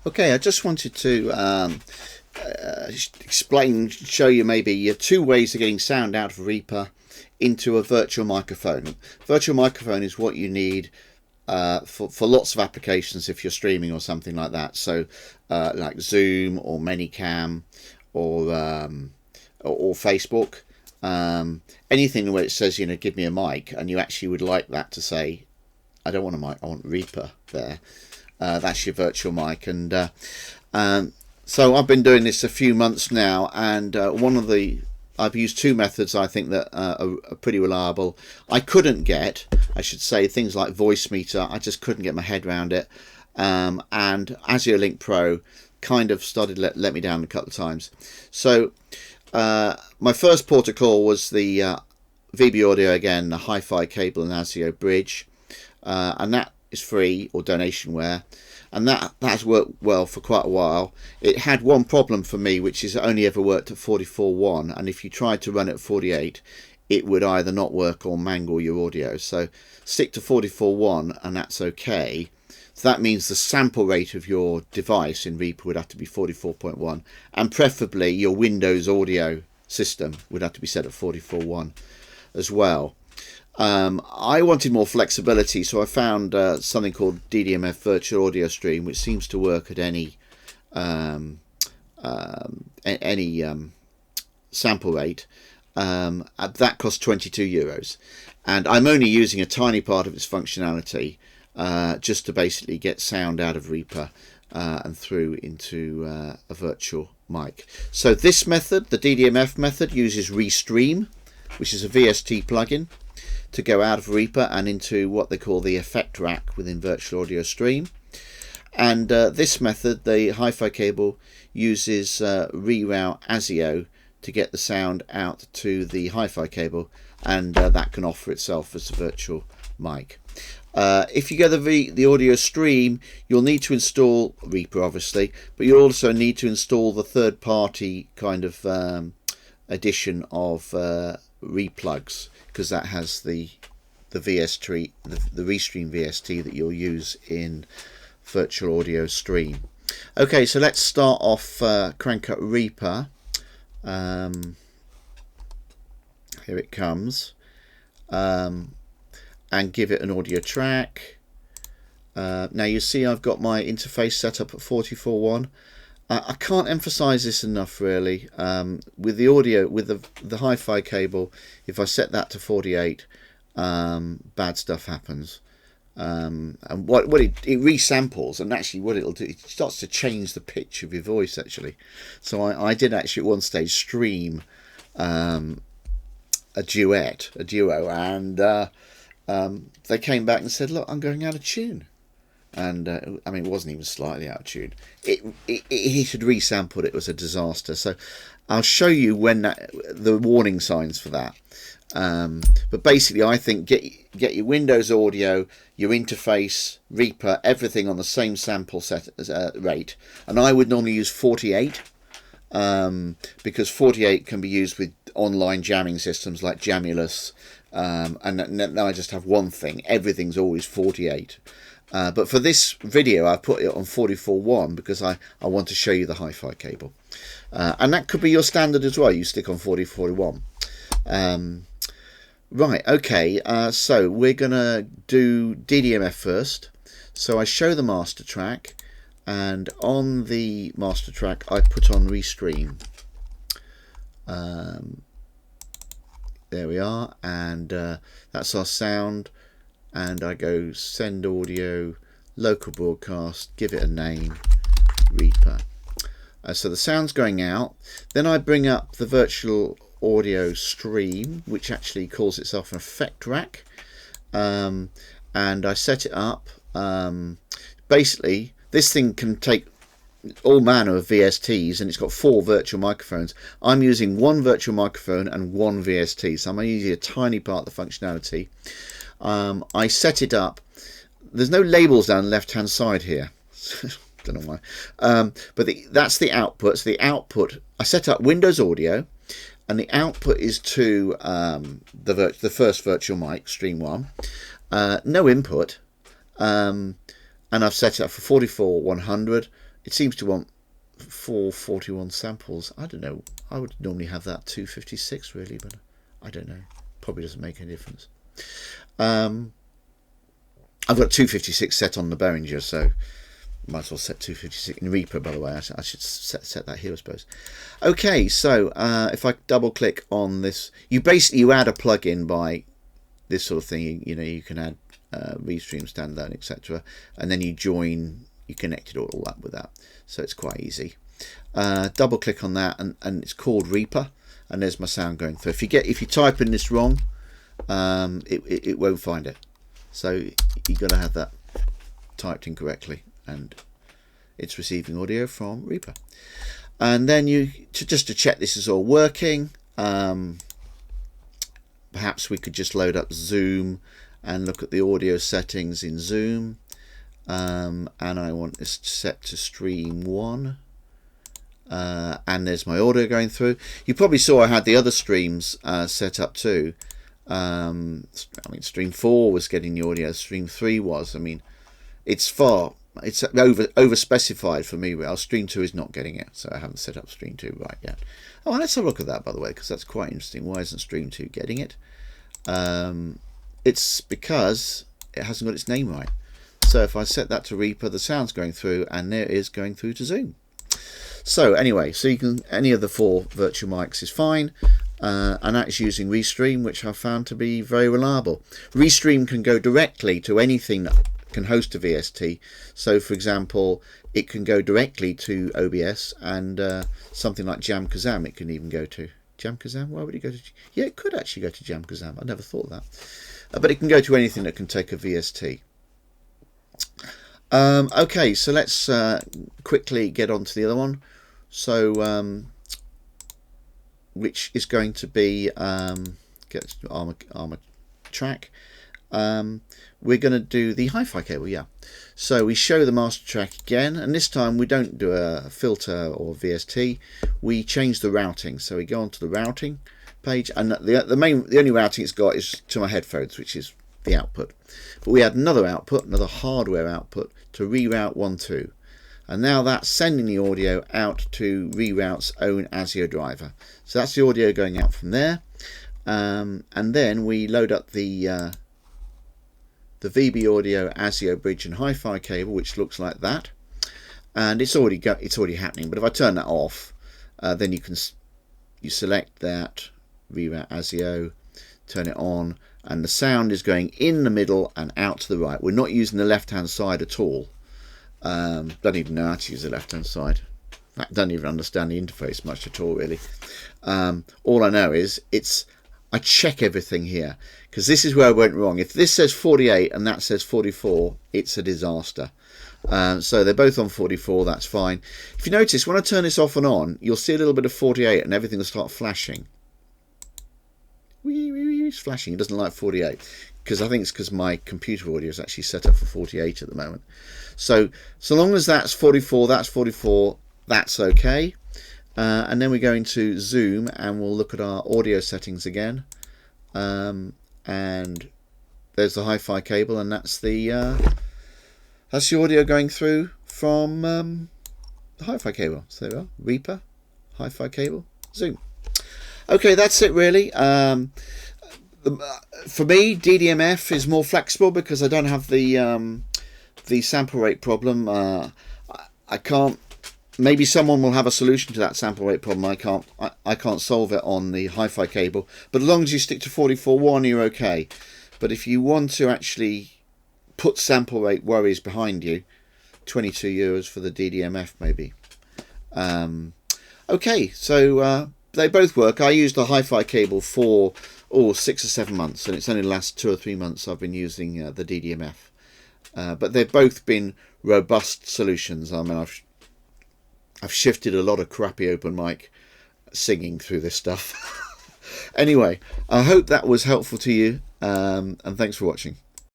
Okay, I just wanted to show you maybe two ways of getting sound out of Reaper into a virtual microphone. Virtual microphone is what you need for lots of applications if you're streaming or something like that. So like Zoom or Manycam or Facebook. Anything where it says, give me a mic, and you actually would like that to say, I don't want a mic, I want Reaper there. That's your virtual mic. And so I've been doing this a few months now, and I've used two methods I think that are pretty reliable. I should say, things like Voice Meter, I just couldn't get my head around it. And Azure Link Pro kind of started let me down a couple of times. So my first port of call was the VB Audio, again, the hi-fi cable and ASIO bridge, and that is free or donationware, and that has worked well for quite a while. It had one problem for me, which is it only ever worked at 44.1, and if you tried to run it at 48, it would either not work or mangle your audio. So stick to 44.1 and that's okay. So that means the sample rate of your device in Reaper would have to be 44.1, and preferably your Windows audio system would have to be set at 44.1 as well. I wanted more flexibility, so I found something called DDMF Virtual Audio Stream, which seems to work at any sample rate. That costs €22, and I'm only using a tiny part of its functionality just to basically get sound out of Reaper and through into a virtual mic. So this method, the DDMF method, uses Reastream, which is a VST plugin, to go out of Reaper and into what they call the effect rack within Virtual Audio Stream. And this method, the hi-fi cable, uses reroute ASIO to get the sound out to the hi-fi cable, and that can offer itself as a virtual mic. If you go the audio stream, you'll need to install Reaper, obviously, but you'll also need to install the third-party kind of edition of Replugs, because that has the VST, the Reastream VST that you'll use in Virtual Audio Stream. Okay, so let's start off, crank up Reaper. Here it comes. And give it an audio track. Now you see I've got my interface set up at 44.1. I can't emphasize this enough, really. With the audio, with the hi-fi cable, if I set that to 48, bad stuff happens. And what it resamples, and actually what it'll do, it starts to change the pitch of your voice, actually. So I did actually at one stage stream a duo, and they came back and said, look, I'm going out of tune. And I mean, it wasn't even slightly out of tune. He had resampled it. It was a disaster. So I'll show you when the warning signs for that. But basically, I think get your Windows audio, your interface, Reaper, everything on the same sample set rate. And I would normally use 48 because 48 can be used with online jamming systems like Jamulus. And now I just have one thing. Everything's always 48. But for this video, I put it on 44.1 because I want to show you the hi-fi cable. And that could be your standard as well. You stick on 40.41. Right, okay, so we're going to do DDMF first. So I show the master track, and on the master track, I put on Reastream. There we are, and that's our sound. And I go send audio, local broadcast, give it a name, Reaper. So the sound's going out. Then I bring up the virtual audio stream, which actually calls itself an effect rack, and I set it up. Basically, this thing can take all manner of VSTs, and it's got 4 virtual microphones. I'm using one virtual microphone and one VST, so I'm using a tiny part of the functionality. I set it up. There's no labels down the left hand side here. Don't know why. But that's the output. So the output, I set up Windows Audio, and the output is to the first virtual mic, Stream 1. No input. And I've set it up for 44.100. it seems to want 441 samples. I don't know. I would normally have that 256 really, but I don't know. Probably doesn't make any difference. I've got 256 set on the Behringer, so might as well set 256 in Reaper, by the way. I should set that here, I suppose. Okay, so if I double click on this, you add a plugin by this sort of thing. You know, you can add Reastream standalone, etc., and then you connect it all up with that, so it's quite easy. Double click on that, and it's called Reaper, and there's my sound going through. If you type in this wrong, it won't find it, so you've got to have that typed in correctly, and it's receiving audio from Reaper. And then just to check this is all working, perhaps we could just load up Zoom and look at the audio settings in Zoom. And I want this set to stream 1, and there's my audio going through. You probably saw I had the other streams set up too. I mean, stream 4 was getting the audio, stream 3 was. I mean, it's over specified for me. Well, stream 2 is not getting it, so I haven't set up stream 2 right yet. Oh, let's have a look at that, by the way, because that's quite interesting. Why isn't stream 2 getting it? It's because it hasn't got its name right. So if I set that to Reaper, the sound's going through, and there it is going through to Zoom. So anyway, so you can, any of the 4 virtual mics is fine, and that's using Reastream, which I found to be very reliable. Reastream can go directly to anything that can host a VST. So for example, it can go directly to OBS, and something like Jam Kazam it can even go to. Jam Kazam? Why would it go to? Yeah, it could actually go to Jam Kazam. I never thought of that. But it can go to anything that can take a VST. Okay, so let's quickly get on to the other one. So which is going to be get Armor track. We're going to do the hi-fi cable, yeah. So we show the master track again, and this time we don't do a filter or VST. We change the routing. So we go onto the routing page, and the only routing it's got is to my headphones, which is the output. But we add another output, another hardware output, to reroute 1.2, and now that's sending the audio out to Reroute's own ASIO driver. So that's the audio going out from there, and then we load up the VB Audio ASIO bridge and hi-fi cable, which looks like that, and it's already happening. But if I turn that off, then you select that Reroute ASIO, turn it on, and the sound is going in the middle and out to the right. We're not using the left-hand side at all. Don't even know how to use the left-hand side. In fact, don't even understand the interface much at all, really. All I know is I check everything here, because this is where I went wrong. If this says 48 and that says 44, it's a disaster. So they're both on 44, that's fine. If you notice, when I turn this off and on, you'll see a little bit of 48 and everything will start flashing. It's flashing. It doesn't like 48, because I think it's because my computer audio is actually set up for 48 at the moment. So long as that's 44, that's okay. And then we go into Zoom and we'll look at our audio settings again. And there's the hi-fi cable, and that's the audio going through from the hi-fi cable. So there we are, Reaper, hi-fi cable, Zoom. Okay, that's it really. For me, DDMF is more flexible because I don't have the sample rate problem. I can't. Maybe someone will have a solution to that sample rate problem. I can't solve it on the hi-fi cable. But as long as you stick to 44.1, you're okay. But if you want to actually put sample rate worries behind you, €22 for the DDMF maybe. Okay, so they both work. I used the hi-fi cable for 6 or 7 months, and it's only the last 2 or 3 months I've been using the DDMF. But they've both been robust solutions. I mean, I've shifted a lot of crappy open mic singing through this stuff. Anyway, I hope that was helpful to you, and thanks for watching.